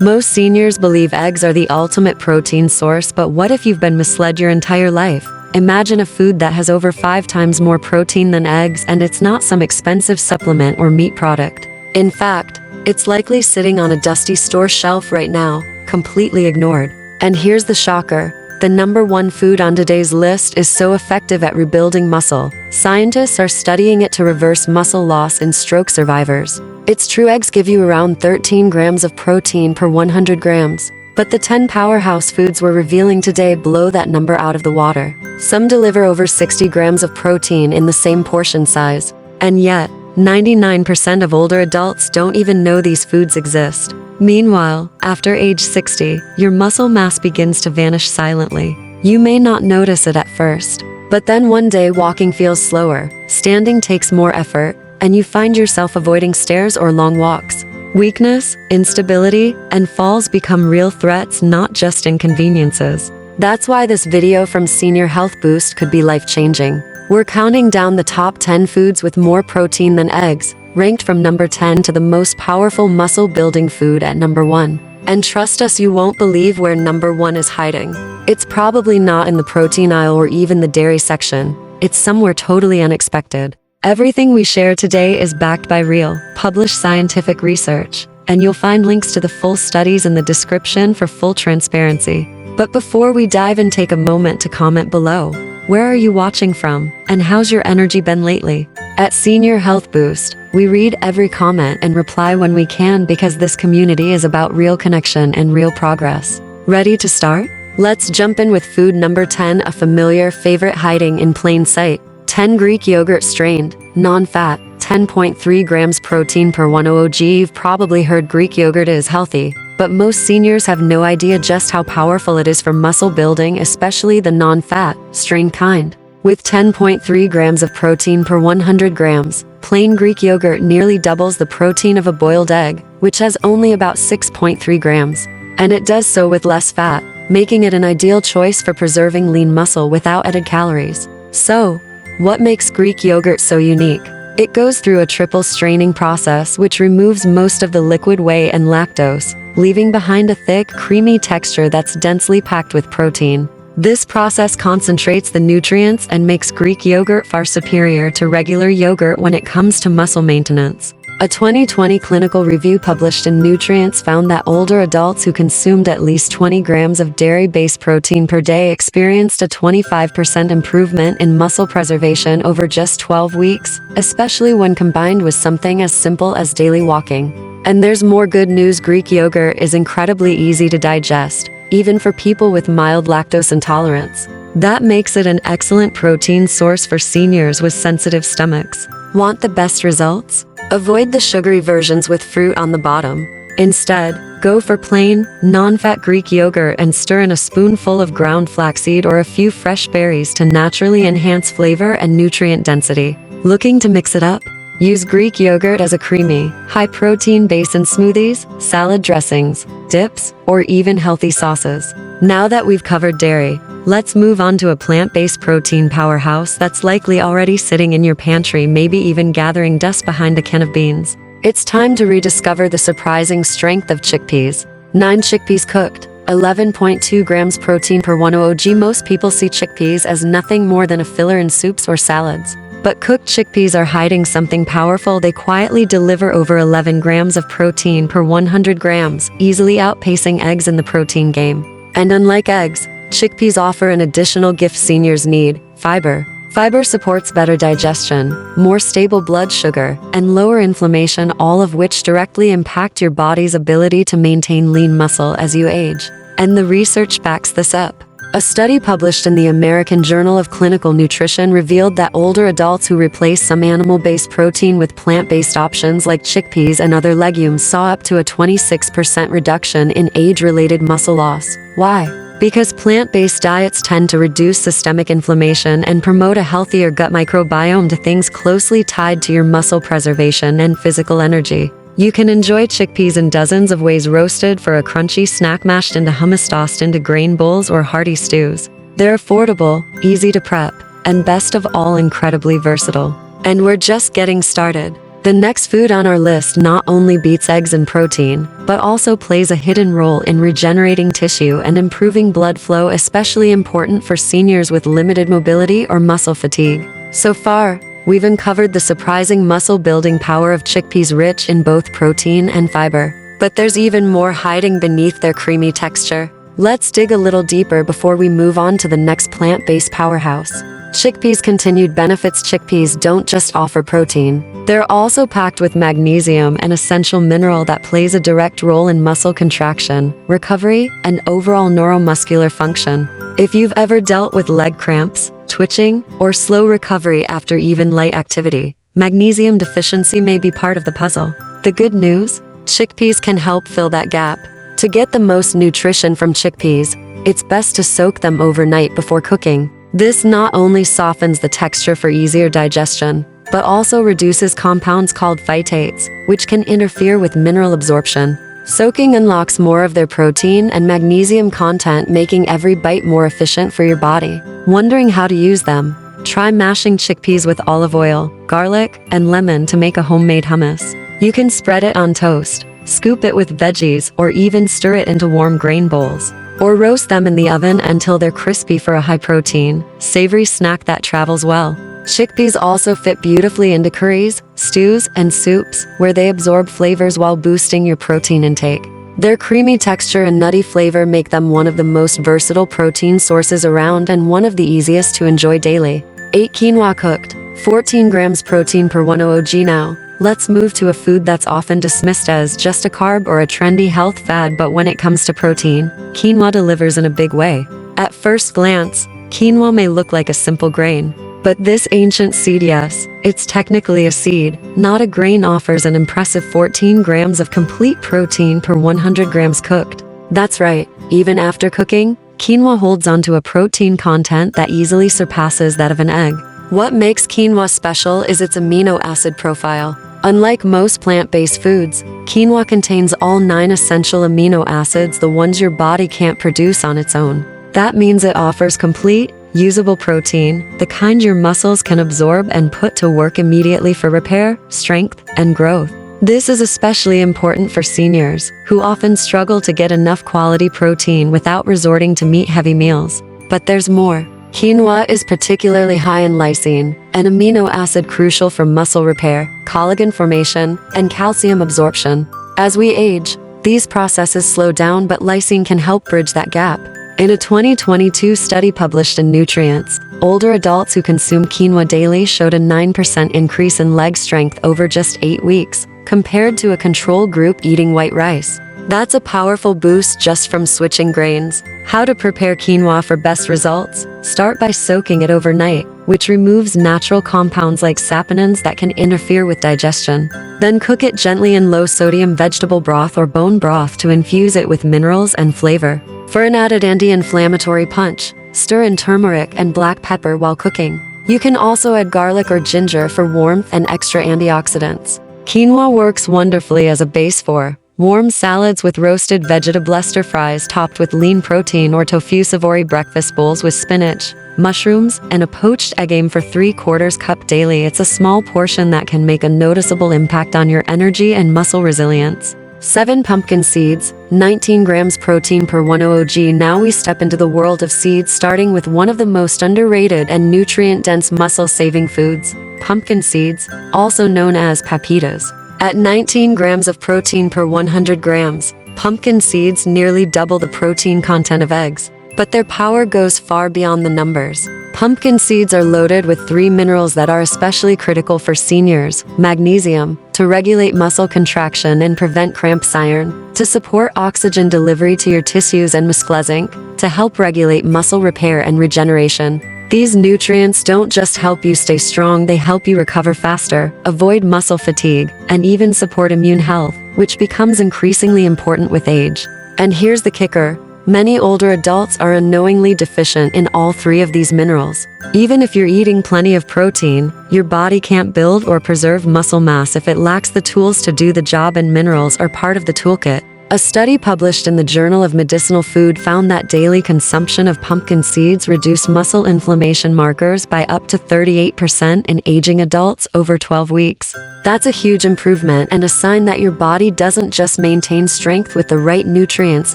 Most seniors believe eggs are the ultimate protein source, but what if you've been misled your entire life? Imagine a food that has over 5 times more protein than eggs, and it's not some expensive supplement or meat product. In fact, it's likely sitting on a dusty store shelf right now, completely ignored. And here's the shocker. The #1 food on today's list is so effective at rebuilding muscle. Scientists are studying it to reverse muscle loss in stroke survivors. It's true, eggs give you around 13 grams of protein per 100 grams. But the 10 powerhouse foods we're revealing today blow that number out of the water. Some deliver over 60 grams of protein in the same portion size. And yet, 99% of older adults don't even know these foods exist. Meanwhile, after age 60, your muscle mass begins to vanish silently. You may not notice it at first, but then one day walking feels slower, standing takes more effort, and you find yourself avoiding stairs or long walks. Weakness, instability, and falls become real threats, not just inconveniences. That's why this video from Senior Health Boost could be life-changing. We're counting down the top 10 foods with more protein than eggs, ranked from number 10 to the most powerful muscle-building food at number 1. And trust us, you won't believe where number 1 is hiding. It's probably not in the protein aisle or even the dairy section. It's somewhere totally unexpected. Everything we share today is backed by real, published scientific research, and you'll find links to the full studies in the description for full transparency. But before we dive in, take a moment to comment below. Where are you watching from, and how's your energy been lately? At Senior Health Boost, we read every comment and reply when we can, because this community is about real connection and real progress. Ready to start? Let's jump in with food number 10, a familiar favorite hiding in plain sight. 10 Greek yogurt, strained, non-fat, 10.3 grams protein per 100 g. You've probably heard Greek yogurt is healthy, but most seniors have no idea just how powerful it is for muscle building, especially the non-fat, strained kind. With 10.3 grams of protein per 100 grams, plain Greek yogurt nearly doubles the protein of a boiled egg, which has only about 6.3 grams. And it does so with less fat, making it an ideal choice for preserving lean muscle without added calories. So, what makes Greek yogurt so unique? It goes through a triple straining process which removes most of the liquid whey and lactose, leaving behind a thick, creamy texture that's densely packed with protein. This process concentrates the nutrients and makes Greek yogurt far superior to regular yogurt when it comes to muscle maintenance. A 2020 clinical review published in Nutrients found that older adults who consumed at least 20 grams of dairy-based protein per day experienced a 25% improvement in muscle preservation over just 12 weeks, especially when combined with something as simple as daily walking. And there's more good news. Greek yogurt is incredibly easy to digest, even for people with mild lactose intolerance. That makes it an excellent protein source for seniors with sensitive stomachs. Want the best results? Avoid the sugary versions with fruit on the bottom. Instead, go for plain, non-fat Greek yogurt and stir in a spoonful of ground flaxseed or a few fresh berries to naturally enhance flavor and nutrient density. Looking to mix it up? Use Greek yogurt as a creamy, high-protein base in smoothies, salad dressings, dips, or even healthy sauces. Now that we've covered dairy, let's move on to a plant-based protein powerhouse that's likely already sitting in your pantry, maybe even gathering dust behind a can of beans. It's time to rediscover the surprising strength of chickpeas. 9 chickpeas cooked, 11.2 grams protein per 100 g. Most people see chickpeas as nothing more than a filler in soups or salads. But cooked chickpeas are hiding something powerful. They quietly deliver over 11 grams of protein per 100 grams, easily outpacing eggs in the protein game. And unlike eggs, chickpeas offer an additional gift seniors need: fiber. Fiber supports better digestion, more stable blood sugar, and lower inflammation, all of which directly impact your body's ability to maintain lean muscle as you age. And the research backs this up. A study published in the American Journal of Clinical Nutrition revealed that older adults who replaced some animal-based protein with plant-based options like chickpeas and other legumes saw up to a 26% reduction in age-related muscle loss. Why? Because plant-based diets tend to reduce systemic inflammation and promote a healthier gut microbiome, to things closely tied to your muscle preservation and physical energy. You can enjoy chickpeas in dozens of ways: roasted for a crunchy snack, mashed into hummus, tossed into grain bowls, or hearty stews. They're affordable, easy to prep, and best of all, incredibly versatile. And we're just getting started. The next food on our list not only beats eggs in protein, but also plays a hidden role in regenerating tissue and improving blood flow, especially important for seniors with limited mobility or muscle fatigue. So far, we've uncovered the surprising muscle-building power of chickpeas, rich in both protein and fiber. But there's even more hiding beneath their creamy texture. Let's dig a little deeper before we move on to the next plant-based powerhouse. Chickpeas' continued benefits. Chickpeas don't just offer protein. They're also packed with magnesium, an essential mineral that plays a direct role in muscle contraction, recovery, and overall neuromuscular function. If you've ever dealt with leg cramps, twitching, or slow recovery after even light activity, magnesium deficiency may be part of the puzzle. The good news? Chickpeas can help fill that gap. To get the most nutrition from chickpeas, it's best to soak them overnight before cooking. This not only softens the texture for easier digestion, but also reduces compounds called phytates, which can interfere with mineral absorption. Soaking unlocks more of their protein and magnesium content, making every bite more efficient for your body. Wondering how to use them? Try mashing chickpeas with olive oil, garlic, and lemon to make a homemade hummus. You can spread it on toast, scoop it with veggies, or even stir it into warm grain bowls. Or roast them in the oven until they're crispy for a high-protein, savory snack that travels well. Chickpeas also fit beautifully into curries, stews, and soups, where they absorb flavors while boosting your protein intake. Their creamy texture and nutty flavor make them one of the most versatile protein sources around and one of the easiest to enjoy daily. 8 quinoa cooked, 14 grams protein per 100 g. Now, let's move to a food that's often dismissed as just a carb or a trendy health fad, but when it comes to protein, quinoa delivers in a big way. At first glance, quinoa may look like a simple grain. But this ancient seed, yes, it's technically a seed, not a grain, offers an impressive 14 grams of complete protein per 100 grams cooked. That's right, even after cooking, quinoa holds onto a protein content that easily surpasses that of an egg. What makes quinoa special is its amino acid profile. Unlike most plant-based foods, quinoa contains all 9 essential amino acids, the ones your body can't produce on its own. That means it offers complete, usable protein, the kind your muscles can absorb and put to work immediately for repair, strength, and growth. This is especially important for seniors, who often struggle to get enough quality protein without resorting to meat-heavy meals. But there's more. Quinoa is particularly high in leucine, an amino acid crucial for muscle repair, collagen formation, and calcium absorption. As we age, these processes slow down, but leucine can help bridge that gap. In a 2022 study published in Nutrients, older adults who consume quinoa daily showed a 9% increase in leg strength over just 8 weeks, compared to a control group eating white rice. That's a powerful boost just from switching grains. How to prepare quinoa for best results? Start by soaking it overnight, which removes natural compounds like saponins that can interfere with digestion. Then cook it gently in low-sodium vegetable broth or bone broth to infuse it with minerals and flavor. For an added anti-inflammatory punch, stir in turmeric and black pepper while cooking. You can also add garlic or ginger for warmth and extra antioxidants. Quinoa works wonderfully as a base for warm salads with roasted vegetable stir fries topped with lean protein, or tofu savory breakfast bowls with spinach, mushrooms, and a poached egg. Aim for 3/4 cup daily. It's a small portion that can make a noticeable impact on your energy and muscle resilience. 7 pumpkin seeds, 19 grams protein per 100 g. Now we step into the world of seeds, starting with one of the most underrated and nutrient-dense muscle-saving foods, pumpkin seeds, also known as pepitas. At 19 grams of protein per 100 grams, pumpkin seeds nearly double the protein content of eggs. But their power goes far beyond the numbers. Pumpkin seeds are loaded with 3 minerals that are especially critical for seniors: magnesium, to regulate muscle contraction and prevent cramps; iron, to support oxygen delivery to your tissues; and zinc, to help regulate muscle repair and regeneration. These nutrients don't just help you stay strong, they help you recover faster, avoid muscle fatigue, and even support immune health, which becomes increasingly important with age. And here's the kicker. Many older adults are unknowingly deficient in all 3 of these minerals. Even if you're eating plenty of protein, your body can't build or preserve muscle mass if it lacks the tools to do the job, and minerals are part of the toolkit. A study published in the Journal of Medicinal Food found that daily consumption of pumpkin seeds reduced muscle inflammation markers by up to 38% in aging adults over 12 weeks. That's a huge improvement and a sign that your body doesn't just maintain strength with the right nutrients,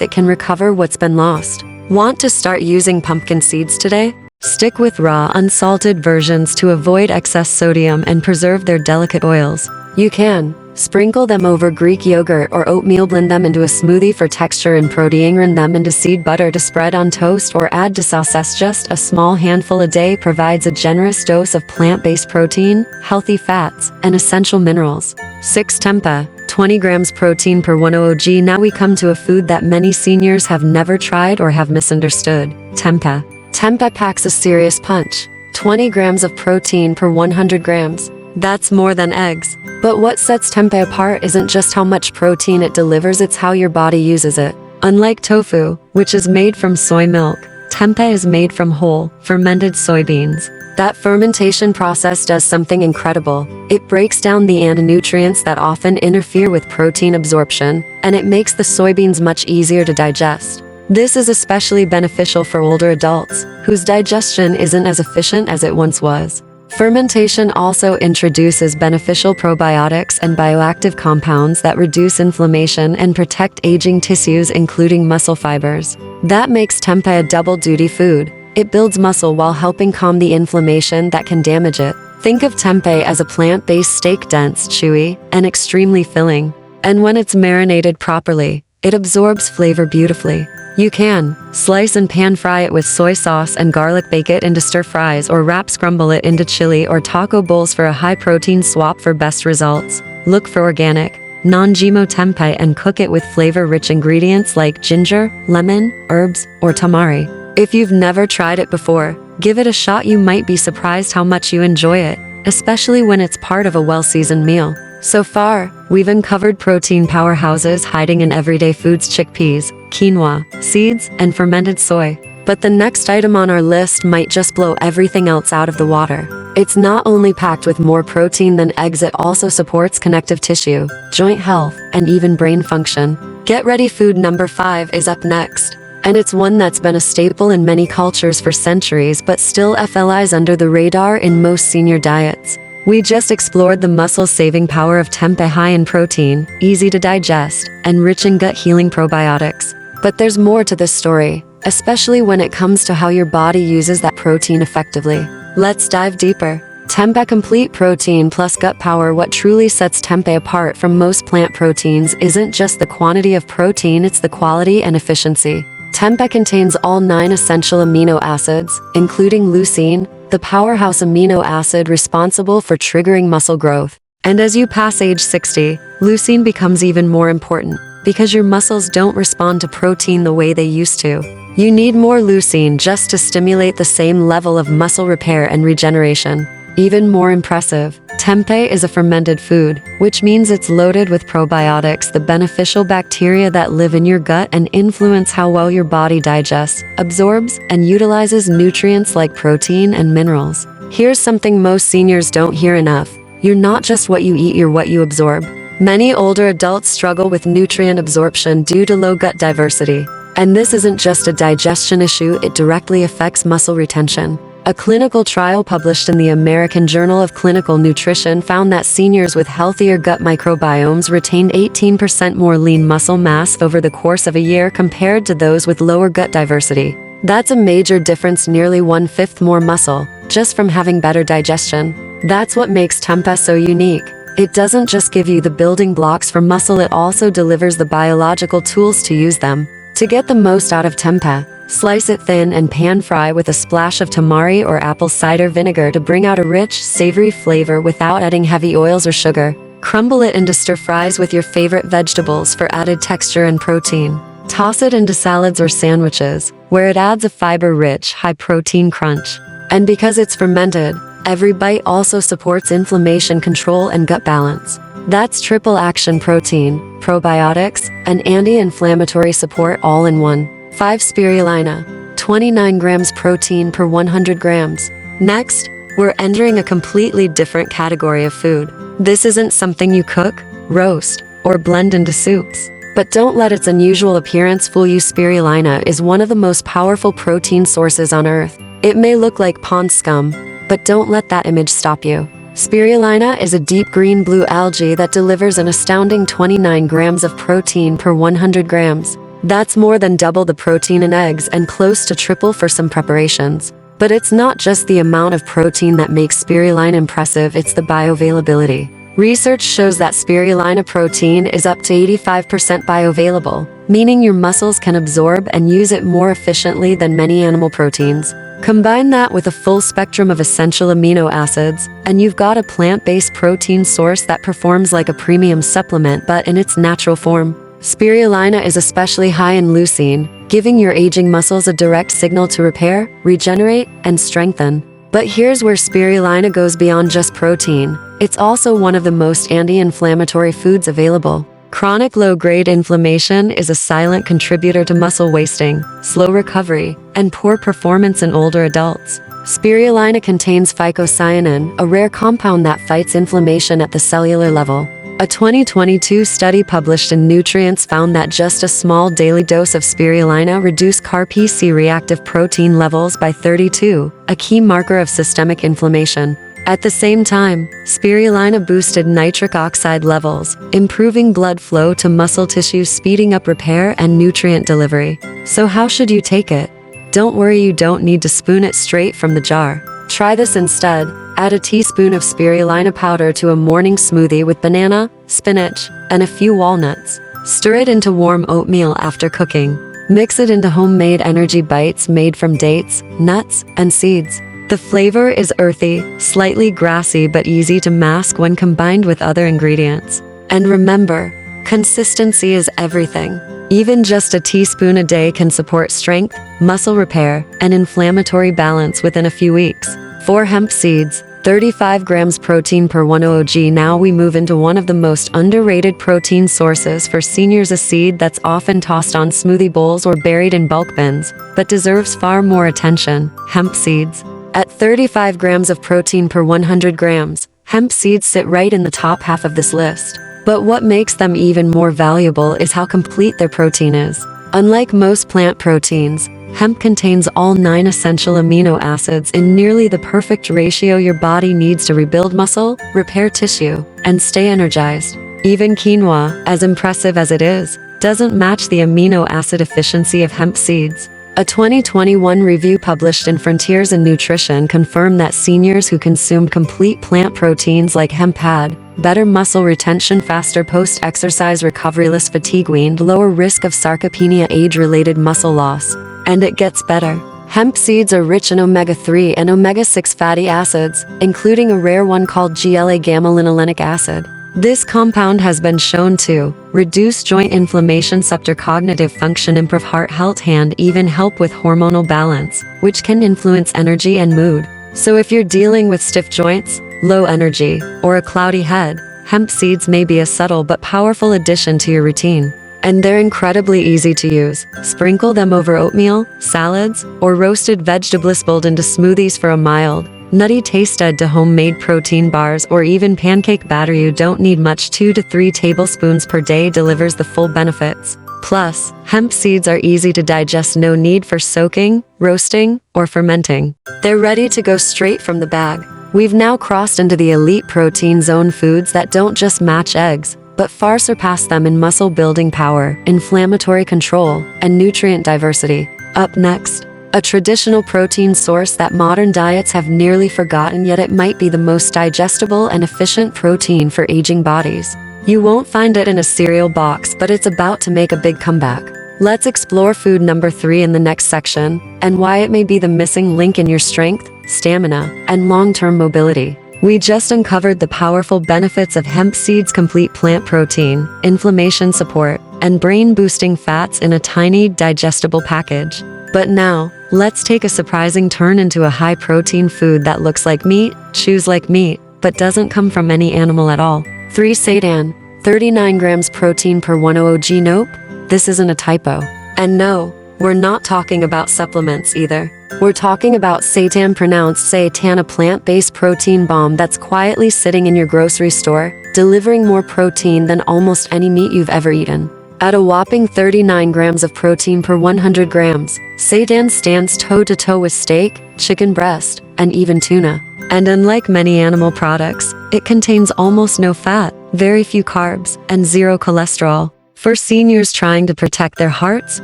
it can recover what's been lost. Want to start using pumpkin seeds today? Stick with raw, unsalted versions to avoid excess sodium and preserve their delicate oils. You can sprinkle them over Greek yogurt or oatmeal, blend them into a smoothie for texture and protein, run them into seed butter to spread on toast or add to sauces. Just a small handful a day provides a generous dose of plant-based protein, healthy fats, and essential minerals. 6. Tempeh, 20 grams protein per 100 g. Now we come to a food that many seniors have never tried or have misunderstood. Tempeh. Tempeh packs a serious punch. 20 grams of protein per 100 grams. That's more than eggs. But what sets tempeh apart isn't just how much protein it delivers, it's how your body uses it. Unlike tofu, which is made from soy milk, tempeh is made from whole, fermented soybeans. That fermentation process does something incredible. It breaks down the antinutrients that often interfere with protein absorption, and it makes the soybeans much easier to digest. This is especially beneficial for older adults, whose digestion isn't as efficient as it once was. Fermentation also introduces beneficial probiotics and bioactive compounds that reduce inflammation and protect aging tissues, including muscle fibers. That makes tempeh a double-duty food. It builds muscle while helping calm the inflammation that can damage it. Think of tempeh as a plant-based steak, dense, chewy, and extremely filling. And when it's marinated properly, it absorbs flavor beautifully. You can slice and pan-fry it with soy sauce and garlic, bake it into stir-fries, or scramble it into chili or taco bowls for a high-protein swap for best results. Look for organic, non-GMO tempeh and cook it with flavor-rich ingredients like ginger, lemon, herbs, or tamari. If you've never tried it before, give it a shot. You might be surprised how much you enjoy it, especially when it's part of a well-seasoned meal. So far, we've uncovered protein powerhouses hiding in everyday foods: chickpeas, quinoa, seeds, and fermented soy. But the next item on our list might just blow everything else out of the water. It's not only packed with more protein than eggs, it also supports connective tissue, joint health, and even brain function. Get ready, food number 5 is up next. And it's one that's been a staple in many cultures for centuries but still flies under the radar in most senior diets. We just explored the muscle-saving power of tempeh, high in protein, easy to digest, and rich in gut-healing probiotics. But there's more to this story, especially when it comes to how your body uses that protein effectively. Let's dive deeper. Tempeh complete protein plus gut power. What truly sets tempeh apart from most plant proteins isn't just the quantity of protein, it's the quality and efficiency. Tempeh contains all 9 essential amino acids, including leucine, the powerhouse amino acid responsible for triggering muscle growth. And as you pass age 60, leucine becomes even more important, because your muscles don't respond to protein the way they used to. You need more leucine just to stimulate the same level of muscle repair and regeneration. Even more impressive, tempeh is a fermented food, which means it's loaded with probiotics, the beneficial bacteria that live in your gut and influence how well your body digests, absorbs, and utilizes nutrients like protein and minerals. Here's something most seniors don't hear enough. You're not just what you eat, you're what you absorb. Many older adults struggle with nutrient absorption due to low gut diversity. And this isn't just a digestion issue, it directly affects muscle retention. A clinical trial published in the American Journal of Clinical Nutrition found that seniors with healthier gut microbiomes retained 18% more lean muscle mass over the course of a year compared to those with lower gut diversity. That's a major difference, nearly 1/5 more muscle, just from having better digestion. That's what makes tempeh so unique. It doesn't just give you the building blocks for muscle, it also delivers the biological tools to use them. To get the most out of tempeh, slice it thin and pan-fry with a splash of tamari or apple cider vinegar to bring out a rich, savory flavor without adding heavy oils or sugar. Crumble it into stir-fries with your favorite vegetables for added texture and protein. Toss it into salads or sandwiches, where it adds a fiber-rich, high-protein crunch. And because it's fermented, every bite also supports inflammation control and gut balance. That's triple action: protein, probiotics, and anti-inflammatory support all in one. 5. Spirulina, 29 grams protein per 100 grams. Next, we're entering a completely different category of food. This isn't something you cook, roast, or blend into soups, But don't let its unusual appearance fool you. Spirulina is one of the most powerful protein sources on Earth. It may look like pond scum, but don't let that image stop you. Spirulina is a deep green-blue algae that delivers an astounding 29 grams of protein per 100 grams. That's more than double the protein in eggs and close to triple for some preparations. But it's not just the amount of protein that makes spirulina impressive, it's the bioavailability. Research shows that spirulina protein is up to 85% bioavailable, meaning your muscles can absorb and use it more efficiently than many animal proteins. Combine that with a full spectrum of essential amino acids, and you've got a plant-based protein source that performs like a premium supplement but in its natural form. Spirulina is especially high in leucine, giving your aging muscles a direct signal to repair, regenerate, and strengthen. But here's where spirulina goes beyond just protein. It's also one of the most anti-inflammatory foods available. Chronic low-grade inflammation is a silent contributor to muscle wasting, slow recovery, and poor performance in older adults. Spirulina contains phycocyanin, a rare compound that fights inflammation at the cellular level. A 2022 study published in Nutrients found that just a small daily dose of spirulina reduced CRP reactive protein levels by 32, a key marker of systemic inflammation. At the same time, spirulina boosted nitric oxide levels, improving blood flow to muscle tissues, speeding up repair and nutrient delivery. So how should you take it? Don't worry, you don't need to spoon it straight from the jar. Try this instead. Add a teaspoon of spirulina powder to a morning smoothie with banana, spinach, and a few walnuts. Stir it into warm oatmeal after cooking. Mix it into homemade energy bites made from dates, nuts, and seeds. The flavor is earthy, slightly grassy but easy to mask when combined with other ingredients. And remember, consistency is everything. Even just a teaspoon a day can support strength, muscle repair, and inflammatory balance within a few weeks. 4 hemp seeds, 35 grams protein per 100 g. Now we move into one of the most underrated protein sources for seniors, a seed that's often tossed on smoothie bowls or buried in bulk bins, but deserves far more attention: hemp seeds. At 35 grams of protein per 100 grams, hemp seeds sit right in the top half of this list. But what makes them even more valuable is how complete their protein is. Unlike most plant proteins, hemp contains all 9 essential amino acids in nearly the perfect ratio your body needs to rebuild muscle, repair tissue, and stay energized. Even quinoa, as impressive as it is, doesn't match the amino acid efficiency of hemp seeds. A 2021 review published in Frontiers in Nutrition confirmed that seniors who consumed complete plant proteins like hemp had better muscle retention, faster post-exercise recovery, less fatigue, weaned, lower risk of sarcopenia, age-related muscle loss. And it gets better. Hemp seeds are rich in omega-3 and omega-6 fatty acids, including a rare one called GLA-gamma-linolenic acid. This compound has been shown to reduce joint inflammation, support cognitive function, improve heart health, and even help with hormonal balance, which can influence energy and mood. So if you're dealing with stiff joints, low energy, or a cloudy head, hemp seeds may be a subtle but powerful addition to your routine. And they're incredibly easy to use. Sprinkle them over oatmeal, salads, or roasted vegetables, boiled into smoothies for a mild, nutty taste. Add to homemade protein bars or even pancake batter. You don't need much. 2 to 3 tablespoons per day delivers the full benefits. Plus, hemp seeds are easy to digest, no need for soaking, roasting, or fermenting. They're ready to go straight from the bag. We've now crossed into the elite protein zone, foods that don't just match eggs, but far surpass them in muscle building power, inflammatory control, and nutrient diversity. Up next, a traditional protein source that modern diets have nearly forgotten, yet it might be the most digestible and efficient protein for aging bodies. You won't find it in a cereal box, but it's about to make a big comeback. Let's explore food number 3 in the next section, and why it may be the missing link in your strength, stamina, and long-term mobility. We just uncovered the powerful benefits of hemp seeds' complete plant protein, inflammation support, and brain-boosting fats in a tiny, digestible package. But now, let's take a surprising turn into a high-protein food that looks like meat, chews like meat, but doesn't come from any animal at all. 3 seitan, 39 grams protein per 100 g. Nope, this isn't a typo. And no, we're not talking about supplements either. We're talking about seitan, pronounced seitan, a plant-based protein bomb that's quietly sitting in your grocery store, delivering more protein than almost any meat you've ever eaten. At a whopping 39 grams of protein per 100 grams, seitan stands toe-to-toe with steak, chicken breast, and even tuna. And unlike many animal products, it contains almost no fat, very few carbs, and zero cholesterol. For seniors trying to protect their hearts,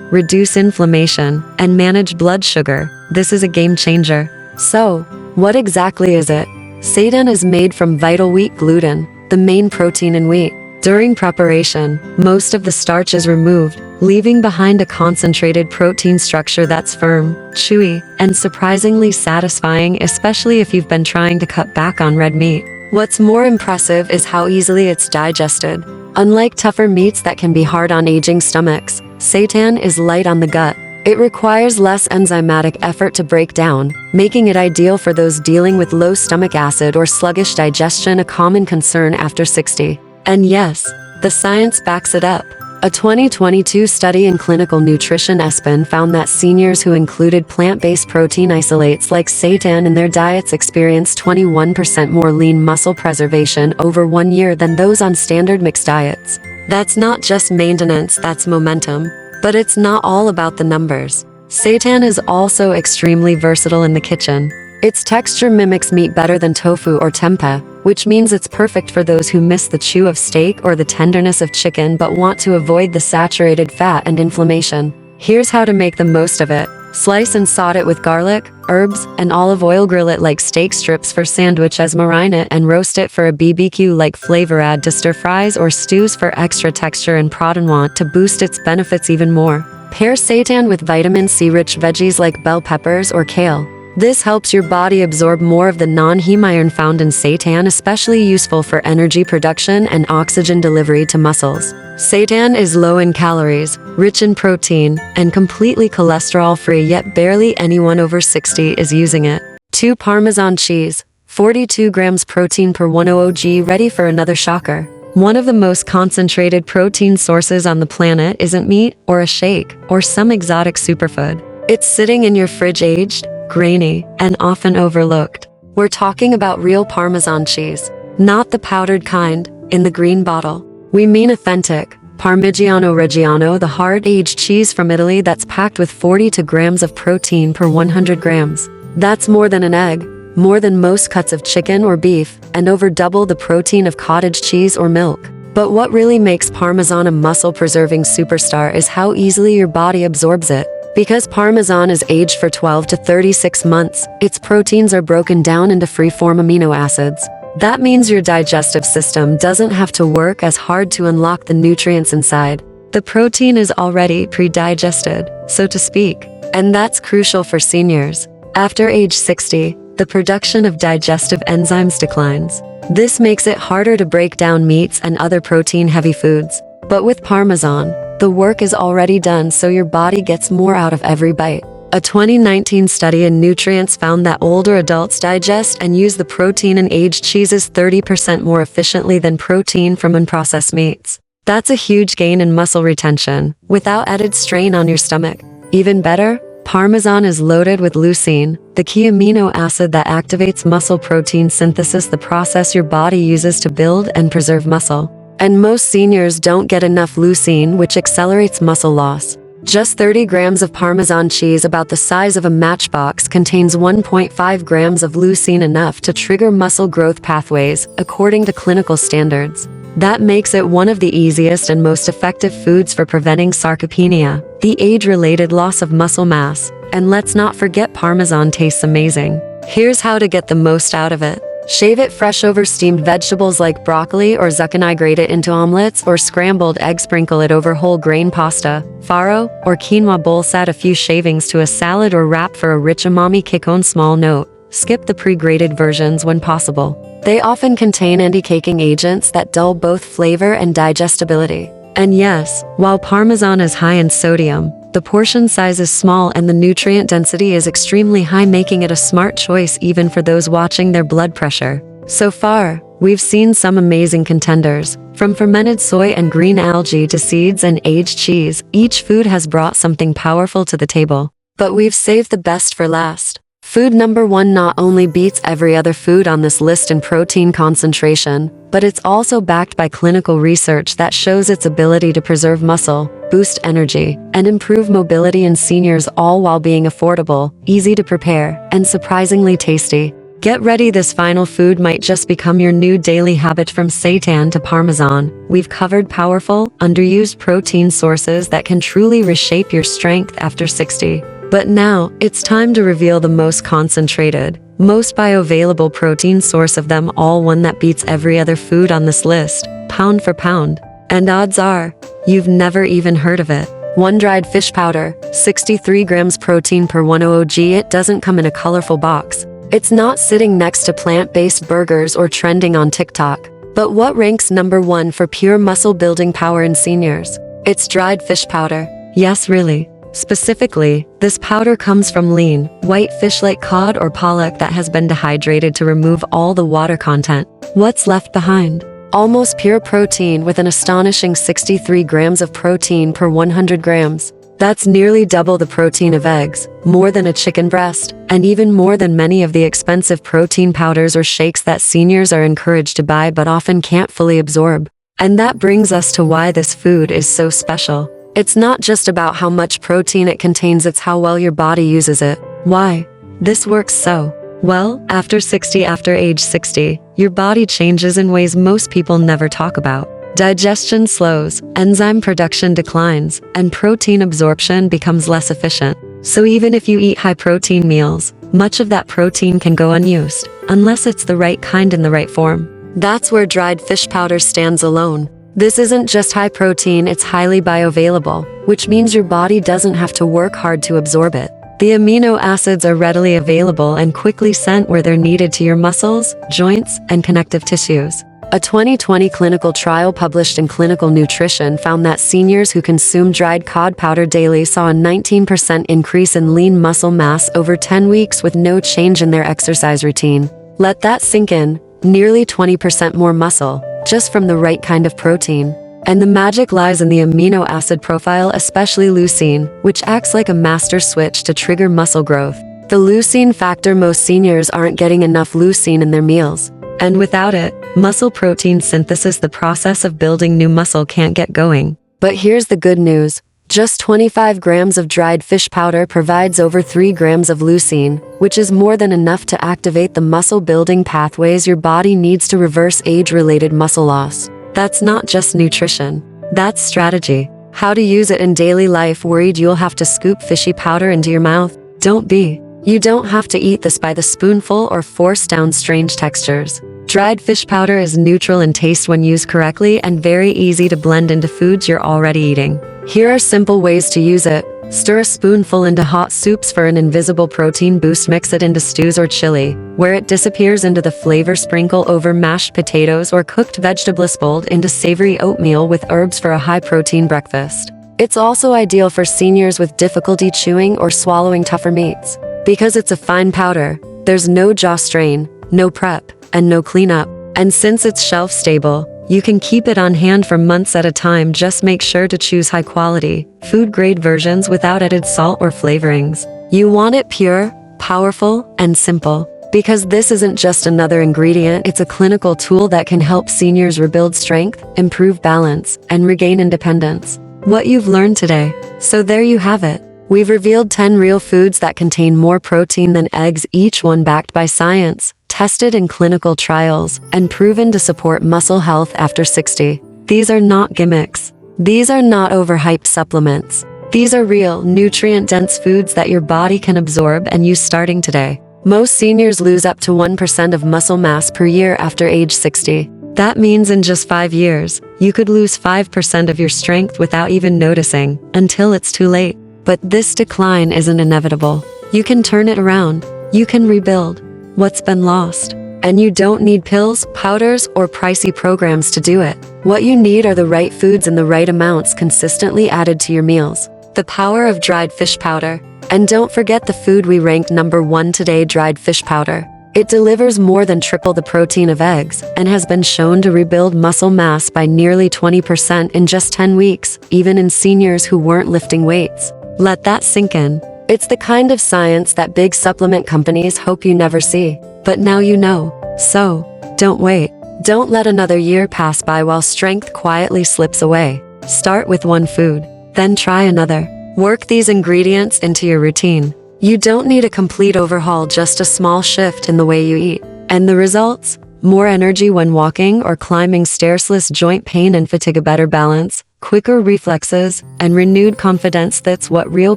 reduce inflammation, and manage blood sugar, this is a game changer. So, what exactly is it? Seitan is made from vital wheat gluten, the main protein in wheat. During preparation, most of the starch is removed, leaving behind a concentrated protein structure that's firm, chewy, and surprisingly satisfying, especially if you've been trying to cut back on red meat. What's more impressive is how easily it's digested. Unlike tougher meats that can be hard on aging stomachs, seitan is light on the gut. It requires less enzymatic effort to break down, making it ideal for those dealing with low stomach acid or sluggish digestion, a common concern after 60. And yes, the science backs it up. A 2022 study in clinical nutrition ESPN found that seniors who included plant-based protein isolates like seitan in their diets experienced 21% more lean muscle preservation over 1 year than those on standard mixed diets. That's not just maintenance, that's momentum. But it's not all about the numbers. Seitan is also extremely versatile in the kitchen. Its texture mimics meat better than tofu or tempeh, which means it's perfect for those who miss the chew of steak or the tenderness of chicken but want to avoid the saturated fat and inflammation. Here's how to make the most of it. Slice and saute it with garlic, herbs, and olive oil. Grill it like steak strips for sandwiches. Marine it and roast it for a BBQ-like flavor. Add to stir-fries or stews for extra texture and protein to boost its benefits even more. Pair seitan with vitamin C-rich veggies like bell peppers or kale. This helps your body absorb more of the non-heme iron found in seitan, especially useful for energy production and oxygen delivery to muscles. Seitan is low in calories, rich in protein, and completely cholesterol-free, yet barely anyone over 60 is using it. 2 Parmesan cheese, 42 grams protein per 100 g. Ready for another shocker. One of the most concentrated protein sources on the planet isn't meat, or a shake, or some exotic superfood. It's sitting in your fridge, aged, grainy, and often overlooked. We're talking about real Parmesan cheese, not the powdered kind, in the green bottle. We mean authentic, Parmigiano Reggiano, the hard-aged cheese from Italy that's packed with 42 grams of protein per 100 grams. That's more than an egg, more than most cuts of chicken or beef, and over double the protein of cottage cheese or milk. But what really makes Parmesan a muscle-preserving superstar is how easily your body absorbs it. Because Parmesan is aged for 12 to 36 months, its proteins are broken down into free-form amino acids. That means your digestive system doesn't have to work as hard to unlock the nutrients inside. The protein is already pre-digested, so to speak. And that's crucial for seniors. After age 60, the production of digestive enzymes declines. This makes it harder to break down meats and other protein-heavy foods. But with Parmesan, the work is already done, so your body gets more out of every bite. A 2019 study in Nutrients found that older adults digest and use the protein in aged cheeses 30% more efficiently than protein from unprocessed meats. That's a huge gain in muscle retention, without added strain on your stomach. Even better, Parmesan is loaded with leucine, the key amino acid that activates muscle protein synthesis, the process your body uses to build and preserve muscle. And most seniors don't get enough leucine, which accelerates muscle loss. Just 30 grams of Parmesan cheese, about the size of a matchbox, contains 1.5 grams of leucine, enough to trigger muscle growth pathways, according to clinical standards. That makes it one of the easiest and most effective foods for preventing sarcopenia, the age-related loss of muscle mass. And let's not forget, Parmesan tastes amazing. Here's how to get the most out of it. Shave it fresh over steamed vegetables like broccoli or zucchini. Grate it into omelets or scrambled eggs. Sprinkle it over whole grain pasta, farro, or quinoa bowls. Add a few shavings to a salad or wrap for a rich umami kick. On small note, skip the pre-grated versions when possible. They often contain anti-caking agents that dull both flavor and digestibility. And yes, while Parmesan is high in sodium, the portion size is small and the nutrient density is extremely high, making it a smart choice even for those watching their blood pressure. So far, we've seen some amazing contenders. From fermented soy and green algae to seeds and aged cheese, each food has brought something powerful to the table. But we've saved the best for last. Food number 1 not only beats every other food on this list in protein concentration, but it's also backed by clinical research that shows its ability to preserve muscle, boost energy, and improve mobility in seniors, all while being affordable, easy to prepare, and surprisingly tasty. Get ready, this final food might just become your new daily habit. From seitan to parmesan, we've covered powerful, underused protein sources that can truly reshape your strength after 60. But now, it's time to reveal the most concentrated, most bioavailable protein source of them all, one that beats every other food on this list, pound for pound. And odds are, you've never even heard of it. One dried fish powder, 63 grams protein per 100 g. It doesn't come in a colorful box. It's not sitting next to plant-based burgers or trending on TikTok. But what ranks number one for pure muscle-building power in seniors? It's dried fish powder. Yes, really. Specifically, this powder comes from lean, white fish like cod or pollock that has been dehydrated to remove all the water content. What's left behind? Almost pure protein with an astonishing 63 grams of protein per 100 grams. That's nearly double the protein of eggs, more than a chicken breast, and even more than many of the expensive protein powders or shakes that seniors are encouraged to buy but often can't fully absorb. And that brings us to why this food is so special. It's not just about how much protein it contains, it's how well your body uses it. Why? This works so well. After age 60, your body changes in ways most people never talk about. Digestion slows, enzyme production declines, and protein absorption becomes less efficient. So even if you eat high-protein meals, much of that protein can go unused, unless it's the right kind in the right form. That's where dried fish powder stands alone. This isn't just high protein, it's highly bioavailable, which means your body doesn't have to work hard to absorb it. The amino acids are readily available and quickly sent where they're needed to your muscles, joints, and connective tissues. A 2020 clinical trial published in Clinical Nutrition found that seniors who consumed dried cod powder daily saw a 19% increase in lean muscle mass over 10 weeks with no change in their exercise routine. Let that sink in. Nearly 20% more muscle, just from the right kind of protein. And the magic lies in the amino acid profile, especially leucine, which acts like a master switch to trigger muscle growth. The leucine factor: most seniors aren't getting enough leucine in their meals. And without it, muscle protein synthesis, the process of building new muscle, can't get going. But here's the good news. Just 25 grams of dried fish powder provides over 3 grams of leucine, which is more than enough to activate the muscle-building pathways your body needs to reverse age-related muscle loss. That's not just nutrition. That's strategy. How to use it in daily life? Worried you'll have to scoop fishy powder into your mouth? Don't be. You don't have to eat this by the spoonful or force down strange textures. Dried fish powder is neutral in taste when used correctly and very easy to blend into foods you're already eating. Here are simple ways to use it. Stir a spoonful into hot soups for an invisible protein boost. Mix it into stews or chili, where it disappears into the flavor. Sprinkle over mashed potatoes or cooked vegetables. Fold into savory oatmeal with herbs for a high-protein breakfast. It's also ideal for seniors with difficulty chewing or swallowing tougher meats. Because it's a fine powder, there's no jaw strain, no prep, and no cleanup. And since it's shelf-stable, you can keep it on hand for months at a time. Just make sure to choose high-quality, food-grade versions without added salt or flavorings. You want it pure, powerful, and simple. Because this isn't just another ingredient, it's a clinical tool that can help seniors rebuild strength, improve balance, and regain independence. What you've learned today. So there you have it. We've revealed 10 real foods that contain more protein than eggs, each one backed by science, tested in clinical trials, and proven to support muscle health after 60. These are not gimmicks. These are not overhyped supplements. These are real, nutrient-dense foods that your body can absorb and use starting today. Most seniors lose up to 1% of muscle mass per year after age 60. That means in just 5 years, you could lose 5% of your strength without even noticing, until it's too late. But this decline isn't inevitable. You can turn it around. You can rebuild what's been lost. And you don't need pills, powders, or pricey programs to do it. What you need are the right foods in the right amounts, consistently added to your meals. The power of dried fish powder. And don't forget the food we ranked number 1 today, dried fish powder. It delivers more than triple the protein of eggs and has been shown to rebuild muscle mass by nearly 20% in just 10 weeks, even in seniors who weren't lifting weights. Let that sink in. It's the kind of science that big supplement companies hope you never see. But now you know. So, don't wait. Don't let another year pass by while strength quietly slips away. Start with one food, then try another. Work these ingredients into your routine. You don't need a complete overhaul, just a small shift in the way you eat. And the results? More energy when walking or climbing stairs, less joint pain and fatigue, a better balance, quicker reflexes, and renewed confidence. That's what real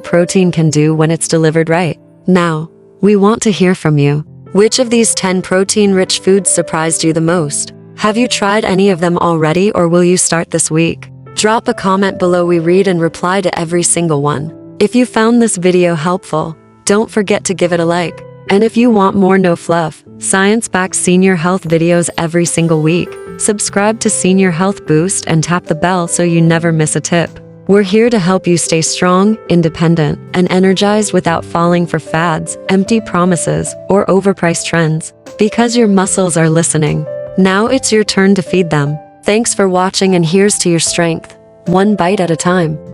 protein can do when it's delivered right. Now, we want to hear from you. Which of these 10 protein-rich foods surprised you the most? Have you tried any of them already, or will you start this week? Drop a comment below. We read and reply to every single one. If you found this video helpful, don't forget to give it a like. And if you want more no-fluff, science-backed senior health videos every single week, subscribe to Senior Health Boost and tap the bell so you never miss a tip. We're here to help you stay strong, independent, and energized without falling for fads, empty promises, or overpriced trends. Because your muscles are listening. Now it's your turn to feed them. Thanks for watching, and here's to your strength, one bite at a time.